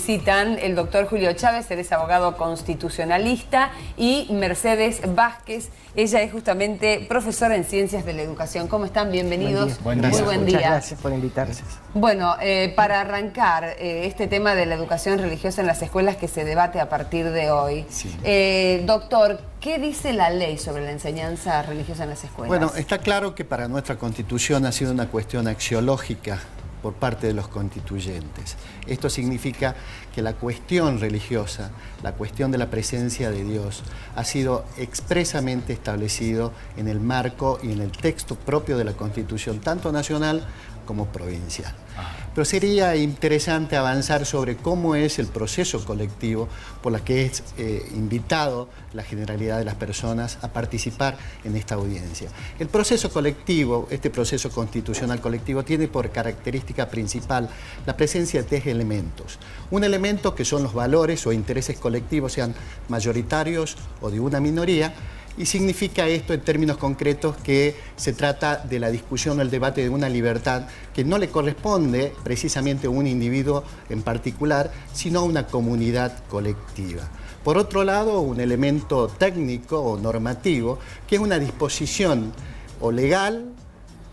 Citan el doctor Julio Chávez, él es abogado constitucionalista, y Mercedes Vázquez, ella es justamente profesora en Ciencias de la Educación. ¿Cómo están? Bienvenidos. Buen día. Muy buen día. Muchas gracias por invitarnos. Bueno, para arrancar este tema de la educación religiosa en las escuelas que se debate a partir de hoy, Sí. Doctor, ¿qué dice la ley sobre la enseñanza religiosa en las escuelas? Bueno, está claro que para nuestra Constitución ha sido una cuestión axiológica por parte de los constituyentes. Esto significa que la cuestión religiosa, la cuestión de la presencia de Dios, ha sido expresamente establecido en el marco y en el texto propio de la Constitución, tanto nacional como provincial. Pero sería interesante avanzar sobre cómo es el proceso colectivo por el que es invitado la generalidad de las personas a participar en esta audiencia. El proceso colectivo, este proceso constitucional colectivo, tiene por característica principal la presencia de tres elementos. Un elemento que son los valores o intereses colectivos, sean mayoritarios o de una minoría, y significa esto en términos concretos que se trata de la discusión o el debate de una libertad que no le corresponde precisamente a un individuo en particular, sino a una comunidad colectiva. Por otro lado, un elemento técnico o normativo, que es una disposición o legal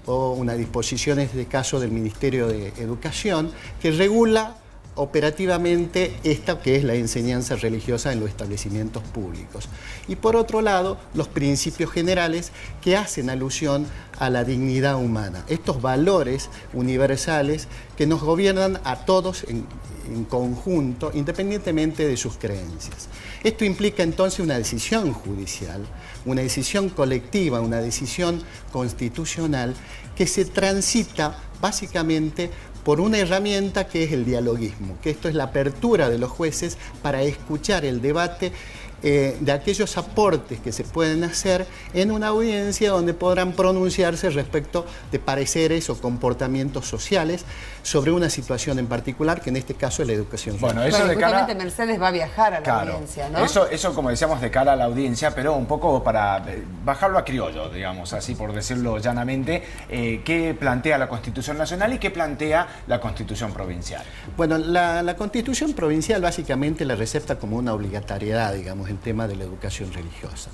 o una disposición, en este caso del Ministerio de Educación, que regula operativamente esta que es la enseñanza religiosa en los establecimientos públicos. Y por otro lado, los principios generales que hacen alusión a la dignidad humana. Estos valores universales que nos gobiernan a todos en conjunto, independientemente de sus creencias. Esto implica entonces una decisión judicial, una decisión colectiva, una decisión constitucional que se transita básicamente por una herramienta que es el dialoguismo, que esto es la apertura de los jueces para escuchar el debate de aquellos aportes que se pueden hacer en una audiencia donde podrán pronunciarse respecto de pareceres o comportamientos sociales sobre una situación en particular, que en este caso es la educación. Bueno, justamente Mercedes va a viajar a la audiencia, ¿no? Eso, como decíamos, de cara a la audiencia, pero un poco para bajarlo a criollo, digamos, así por decirlo llanamente, ¿qué plantea la Constitución Nacional y qué plantea la Constitución Provincial? Bueno, la Constitución Provincial básicamente la recepta como una obligatoriedad, digamos, el tema de la educación religiosa.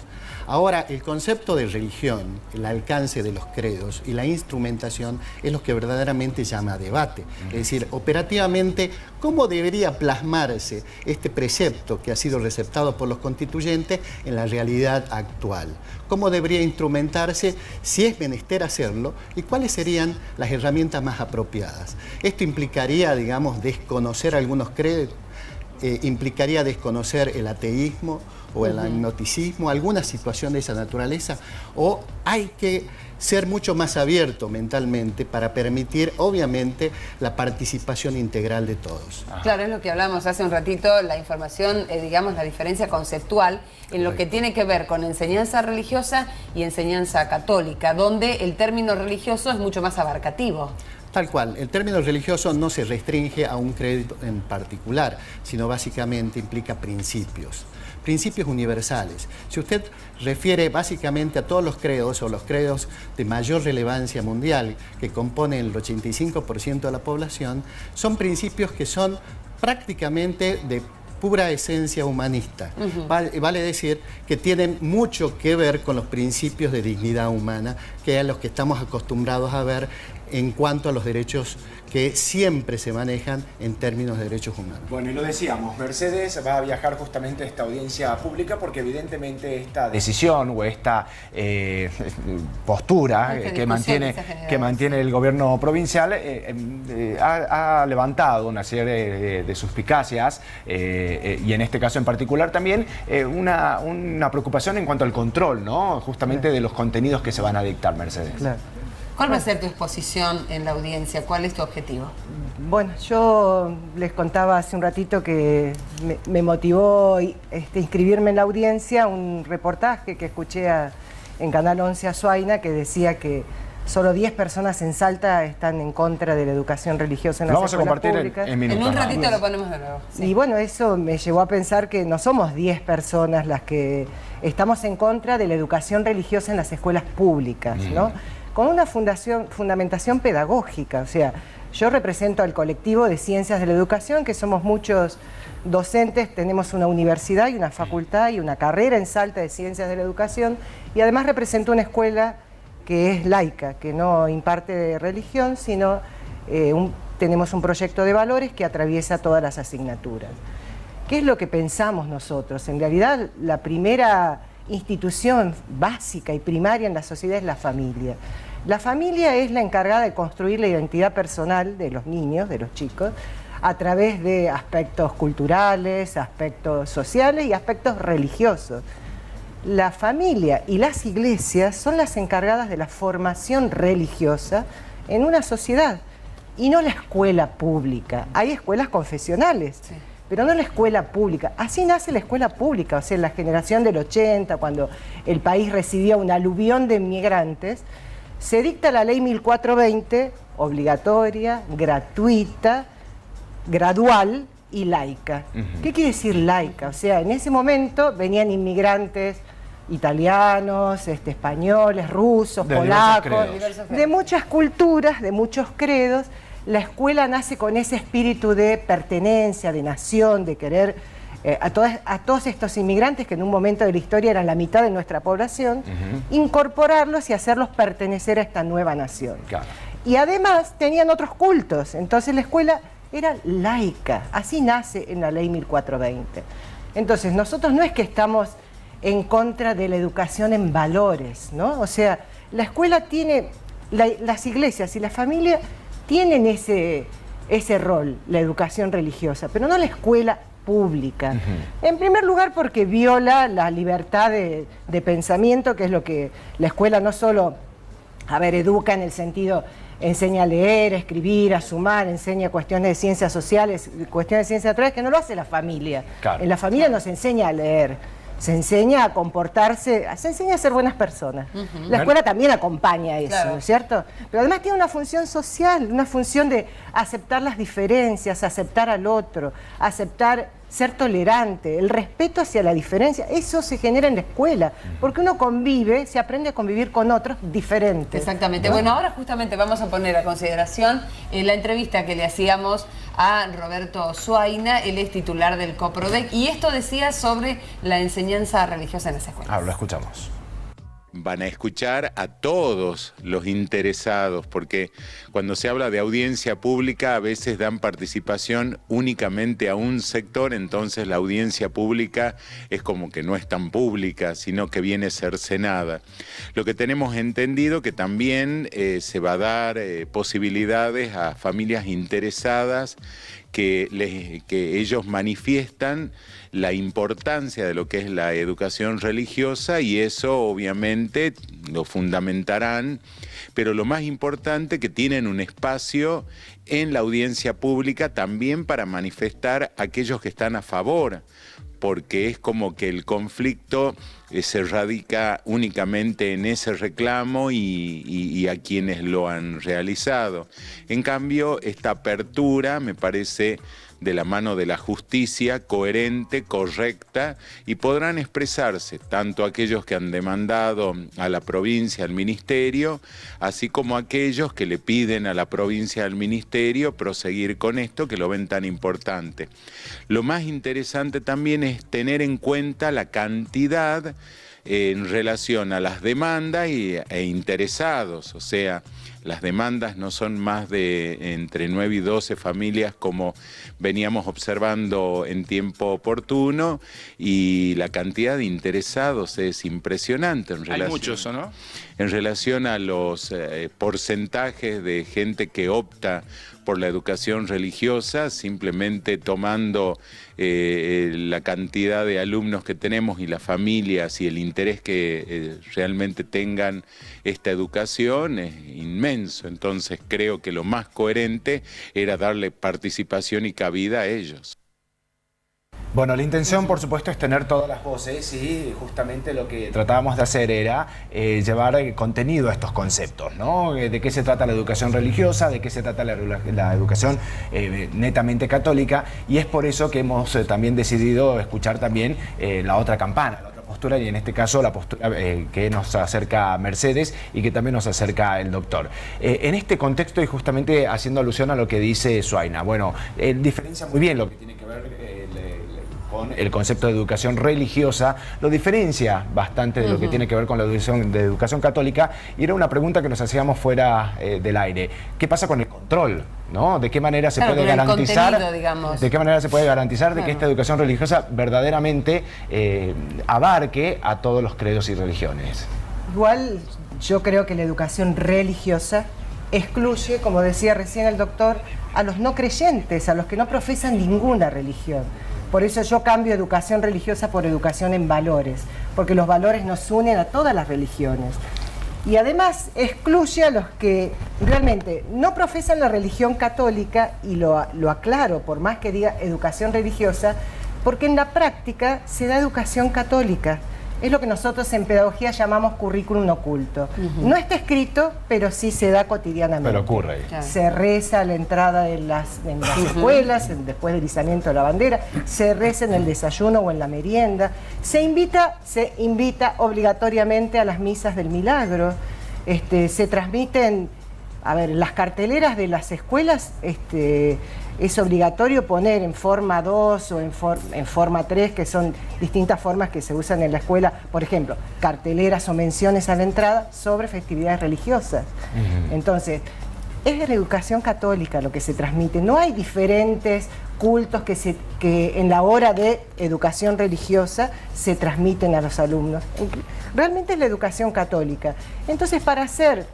Ahora, el concepto de religión, el alcance de los credos y la instrumentación es lo que verdaderamente llama a debate. Es decir, operativamente, ¿cómo debería plasmarse este precepto que ha sido receptado por los constituyentes en la realidad actual? ¿Cómo debería instrumentarse si es menester hacerlo? ¿Y cuáles serían las herramientas más apropiadas? Esto implicaría, digamos, desconocer algunos credos, implicaría desconocer el ateísmo o el agnosticismo, alguna situación de esa naturaleza, o hay que ser mucho más abierto mentalmente para permitir, obviamente, la participación integral de todos. Claro, es lo que hablamos hace un ratito, la información, digamos, la diferencia conceptual en lo que tiene que ver con enseñanza religiosa y enseñanza católica, donde el término religioso es mucho más abarcativo. Tal cual, el término religioso no se restringe a un credo en particular, sino básicamente implica principios universales. Si usted refiere básicamente a todos los credos o los credos de mayor relevancia mundial que componen el 85% de la población, son principios que son prácticamente de pura esencia humanista. Vale decir que tienen mucho que ver con los principios de dignidad humana, que es los que estamos acostumbrados a ver en cuanto a los derechos que siempre se manejan en términos de derechos humanos. Bueno, y lo decíamos, Mercedes va a viajar justamente a esta audiencia pública porque evidentemente esta decisión o esta postura que mantiene el gobierno provincial ha levantado una serie de suspicacias y en este caso en particular también una preocupación en cuanto al control, ¿no? Justamente de los contenidos que se van a dictar, Mercedes. Claro. ¿Cuál va a ser tu exposición en la audiencia? ¿Cuál es tu objetivo? Bueno, yo les contaba hace un ratito que me motivó inscribirme en la audiencia un reportaje que escuché en Canal 11 Azuaina que decía que solo 10 personas en Salta están en contra de la educación religiosa en las escuelas públicas. Lo vamos a compartir en minutos. En un ratito lo ponemos de nuevo. Sí. Y bueno, eso me llevó a pensar que no somos 10 personas las que estamos en contra de la educación religiosa en las escuelas públicas, ¿no? Con una fundamentación pedagógica, o sea, Yo represento al colectivo de Ciencias de la Educación, que somos muchos docentes, tenemos una universidad y una facultad y una carrera en Salta de Ciencias de la Educación, y además represento una escuela que es laica, que no imparte religión, sino tenemos un proyecto de valores que atraviesa todas las asignaturas. ¿Qué es lo que pensamos nosotros? En realidad, la primera institución básica y primaria en la sociedad es la familia. La familia es la encargada de construir la identidad personal de los niños, de los chicos, a través de aspectos culturales, aspectos sociales y aspectos religiosos. La familia y las iglesias son las encargadas de la formación religiosa en una sociedad, y no la escuela pública. Hay escuelas confesionales, sí, pero no la escuela pública. Así nace la escuela pública, o sea, en la generación del 80, cuando el país recibía un aluvión de inmigrantes, se dicta la ley 1420, obligatoria, gratuita, gradual y laica. ¿Qué quiere decir laica? O sea, en ese momento venían inmigrantes italianos, españoles, rusos, polacos, de muchas culturas, de muchos credos. La escuela nace con ese espíritu de pertenencia, de nación, de querer a todos estos inmigrantes que en un momento de la historia eran la mitad de nuestra población, incorporarlos y hacerlos pertenecer a esta nueva nación. Claro. Y además tenían otros cultos, entonces la escuela era laica, así nace en la ley 1420. Entonces nosotros no es que estamos en contra de la educación en valores, ¿no? O sea, la escuela tiene, las iglesias y la familia tienen ese rol, la educación religiosa, pero no la escuela pública. En primer lugar porque viola la libertad de pensamiento, que es lo que la escuela no solo, educa en el sentido, enseña a leer, a escribir, a sumar, enseña cuestiones de ciencias sociales, cuestiones de ciencias naturales, que no lo hace la familia. Claro. En la familia no se enseña a leer, se enseña a comportarse, se enseña a ser buenas personas. La escuela también acompaña eso, claro, ¿no es cierto? Pero además tiene una función social, una función de aceptar las diferencias, aceptar al otro, aceptar, ser tolerante, el respeto hacia la diferencia. Eso se genera en la escuela, porque uno convive, se aprende a convivir con otros diferentes. Exactamente. ¿No? Bueno, ahora justamente vamos a poner a consideración la entrevista que le hacíamos a Roberto Zuaina, él es titular del COPRODEC, y esto decía sobre la enseñanza religiosa en las escuelas. Ahora lo escuchamos. Van a escuchar a todos los interesados, porque cuando se habla de audiencia pública a veces dan participación únicamente a un sector, entonces la audiencia pública es como que no es tan pública, sino que viene cercenada. Lo que tenemos entendido que también se va a dar posibilidades a familias interesadas que ellos manifiestan la importancia de lo que es la educación religiosa, y eso obviamente lo fundamentarán, pero lo más importante que tienen un espacio en la audiencia pública también para manifestar a aquellos que están a favor, porque es como que el conflicto se radica únicamente en ese reclamo y a quienes lo han realizado. En cambio, esta apertura me parece de la mano de la justicia, coherente, correcta, y podrán expresarse tanto aquellos que han demandado a la provincia, al ministerio, así como aquellos que le piden a la provincia, al ministerio, proseguir con esto, que lo ven tan importante. Lo más interesante también es tener en cuenta la cantidad en relación a las demandas e interesados, o sea, las demandas no son más de entre 9 y 12 familias como veníamos observando en tiempo oportuno, y la cantidad de interesados es impresionante. Hay muchos, ¿o no? En relación a los porcentajes de gente que opta por la educación religiosa, simplemente tomando la cantidad de alumnos que tenemos y las familias y el interés que realmente tengan esta educación es inmenso. Entonces creo que lo más coherente era darle participación y cabida a ellos. Bueno, la intención, por supuesto, es tener todas las voces, y justamente lo que tratábamos de hacer era llevar contenido a estos conceptos, ¿no? De qué se trata la educación religiosa, de qué se trata la educación netamente católica, y es por eso que hemos también decidido escuchar también la otra campana, la otra postura, y en este caso la postura que nos acerca Mercedes y que también nos acerca el doctor. En este contexto, y justamente haciendo alusión a lo que dice Soaina, bueno, diferencia muy bien lo que tiene que ver con el concepto de educación religiosa, lo diferencia bastante de lo que tiene que ver con la educación católica, y era una pregunta que nos hacíamos fuera del aire. ¿Qué pasa con el control? ¿No? ¿De qué manera se puede garantizar, de qué manera se puede garantizar de que esta educación religiosa verdaderamente abarque a todos los credos y religiones? Igual yo creo que la educación religiosa excluye, como decía recién el doctor, a los no creyentes, a los que no profesan ninguna religión. Por eso yo cambio educación religiosa por educación en valores, porque los valores nos unen a todas las religiones. Y además excluye a los que realmente no profesan la religión católica, y lo aclaro, por más que diga educación religiosa, porque en la práctica se da educación católica. Es lo que nosotros en pedagogía llamamos currículum oculto. No está escrito, pero sí se da cotidianamente. Pero ocurre. Se reza a la entrada en las escuelas, después del izamiento de la bandera, se reza en el desayuno o en la merienda, se invita obligatoriamente a las misas del milagro, se transmiten, las carteleras de las escuelas, es obligatorio poner en forma 2 o en forma 3, que son distintas formas que se usan en la escuela, por ejemplo, carteleras o menciones a la entrada sobre festividades religiosas. Entonces, es de la educación católica lo que se transmite. No hay diferentes cultos que en la hora de educación religiosa se transmiten a los alumnos. Realmente es la educación católica. Entonces, para ser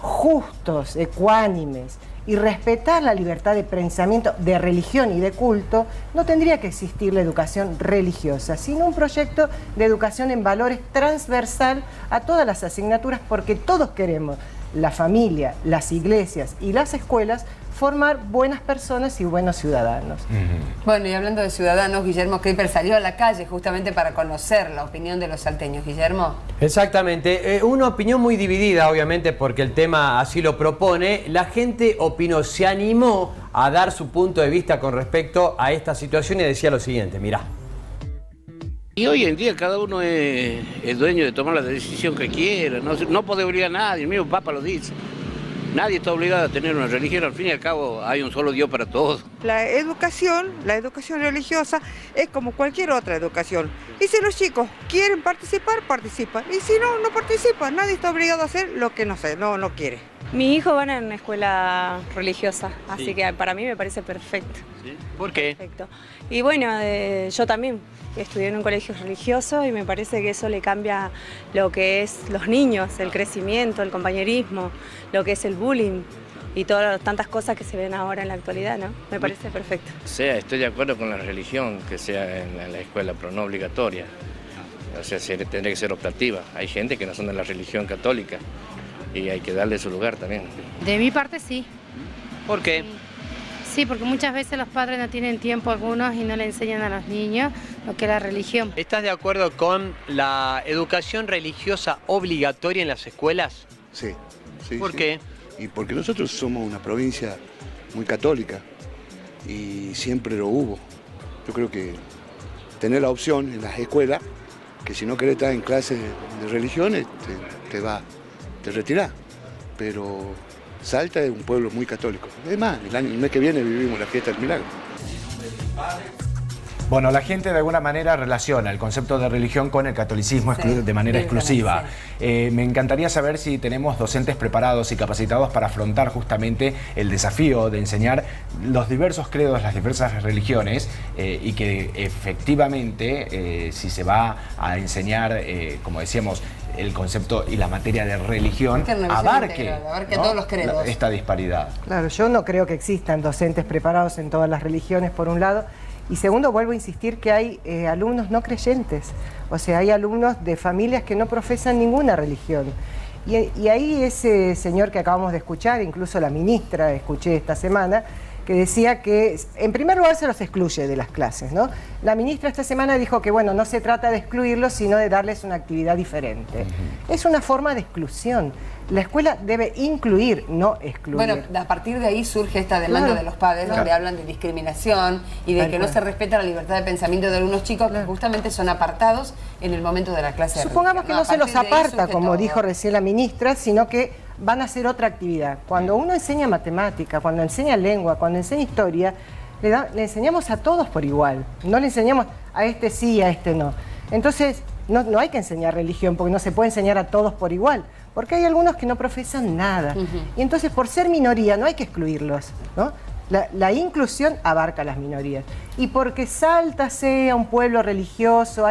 justos, ecuánimes y respetar la libertad de pensamiento, de religión y de culto, no tendría que existir la educación religiosa, sino un proyecto de educación en valores transversal a todas las asignaturas, porque todos queremos, la familia, las iglesias y las escuelas, formar buenas personas y buenos ciudadanos. Bueno, y hablando de ciudadanos, Guillermo Kleiper salió a la calle justamente para conocer la opinión de los salteños. Guillermo. Exactamente, una opinión muy dividida, obviamente, porque el tema así lo propone. La gente opinó, se animó a dar su punto de vista con respecto a esta situación y decía lo siguiente, mirá. Y hoy en día cada uno es el dueño de tomar la decisión que quiera, no puede obligar a nadie, el mismo Papa lo dice. Nadie está obligado a tener una religión, al fin y al cabo hay un solo Dios para todos. La educación religiosa es como cualquier otra educación. Y si los chicos quieren participar, participan. Y si no, no participan. Nadie está obligado a hacer lo que no quiere. Mi hijo va en una escuela religiosa, así que para mí me parece perfecto. ¿Sí? ¿Por qué? Perfecto. Y bueno, yo también estudié en un colegio religioso y me parece que eso le cambia lo que es los niños, el crecimiento, el compañerismo, lo que es el bullying y todas tantas cosas que se ven ahora en la actualidad, ¿no? Me parece perfecto. Estoy de acuerdo con la religión, que sea en la escuela, pero no obligatoria. O sea, tendría que ser optativa. Hay gente que no son de la religión católica y hay que darle su lugar también. De mi parte sí. ¿Por qué? Sí, porque muchas veces los padres no tienen tiempo algunos y no le enseñan a los niños lo que es la religión. ¿Estás de acuerdo con la educación religiosa obligatoria en las escuelas? Sí. ¿Por qué? Y porque nosotros somos una provincia muy católica y siempre lo hubo. Yo creo que tener la opción en las escuelas, que si no querés estar en clases de religiones, te retirás. Pero Salta es un pueblo muy católico. Además, el mes que viene vivimos la fiesta del milagro. Bueno, la gente de alguna manera relaciona el concepto de religión con el catolicismo de manera exclusiva. Me encantaría saber si tenemos docentes preparados y capacitados para afrontar justamente el desafío de enseñar los diversos credos, las diversas religiones, y que efectivamente, si se va a enseñar, como decíamos, el concepto y la materia de religión, abarque todos los credos. Esta disparidad. Claro, yo no creo que existan docentes preparados en todas las religiones, por un lado. Y segundo, vuelvo a insistir que hay alumnos no creyentes, o sea, hay alumnos de familias que no profesan ninguna religión. Y ahí ese señor que acabamos de escuchar, incluso la ministra, escuché esta semana, que decía que en primer lugar se los excluye de las clases, ¿no? La ministra esta semana dijo que, bueno, no se trata de excluirlos, sino de darles una actividad diferente. Es una forma de exclusión. La escuela debe incluir, no excluir. Bueno, a partir de ahí surge esta demanda de los padres, donde hablan de discriminación y de que no se respeta la libertad de pensamiento de algunos chicos que justamente son apartados en el momento de la clase de Supongamos que no se los aparta, como todo. dijo recién la ministra, sino que van a hacer otra actividad. Cuando uno enseña matemática, cuando enseña lengua, cuando enseña historia, le enseñamos a todos por igual. No le enseñamos a este sí, a este no. Entonces, no hay que enseñar religión, porque no se puede enseñar a todos por igual. Porque hay algunos que no profesan nada. Y entonces, por ser minoría, no hay que excluirlos, ¿no? La inclusión abarca a las minorías. Y porque Salta sea un pueblo religioso,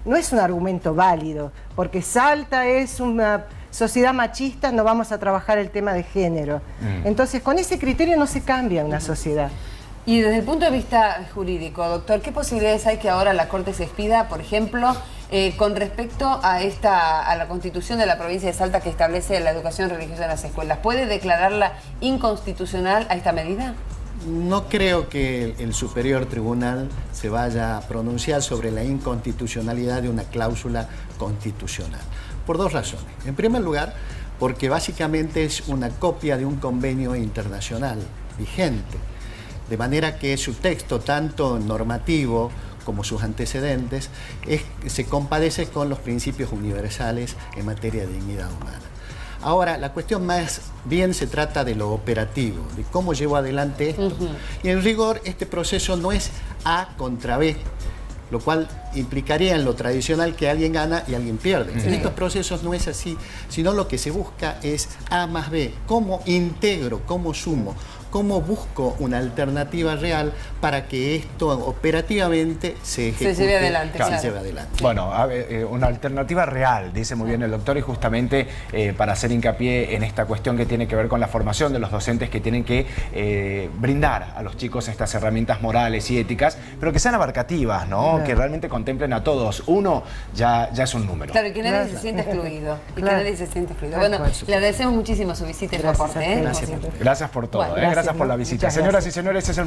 no es un argumento válido. Porque Salta es una sociedad machista, no vamos a trabajar el tema de género. Entonces, con ese criterio no se cambia una sociedad. Y desde el punto de vista jurídico, doctor, ¿qué posibilidades hay que ahora la Corte se expida, por ejemplo, con respecto a la Constitución de la provincia de Salta que establece la educación religiosa en las escuelas? ¿Puede declararla inconstitucional a esta medida? No creo que el Superior Tribunal se vaya a pronunciar sobre la inconstitucionalidad de una cláusula constitucional, por dos razones. En primer lugar, porque básicamente es una copia de un convenio internacional vigente, de manera que su texto, tanto normativo como sus antecedentes, se compadece con los principios universales en materia de dignidad humana. Ahora, la cuestión más bien se trata de lo operativo, de cómo llevo adelante esto. Y en rigor, este proceso no es A contra B, lo cual implicaría en lo tradicional que alguien gana y alguien pierde. En estos procesos no es así, sino lo que se busca es A más B. ¿Cómo integro, cómo sumo, cómo busco una alternativa real para que esto operativamente se ejecute? Se lleve adelante. Se lleve adelante. Bueno, una alternativa real, dice muy bien el doctor, y justamente para hacer hincapié en esta cuestión que tiene que ver con la formación de los docentes que tienen que brindar a los chicos estas herramientas morales y éticas, pero que sean abarcativas, ¿no? Que realmente contemplen a todos. Uno ya es un número. Claro, y que nadie se sienta excluido. Y que nadie se sienta excluido. Bueno, le agradecemos muchísimo su visita y su aporte. Gracias. Gracias por todo. Gracias por la visita. Señoras y señores, es el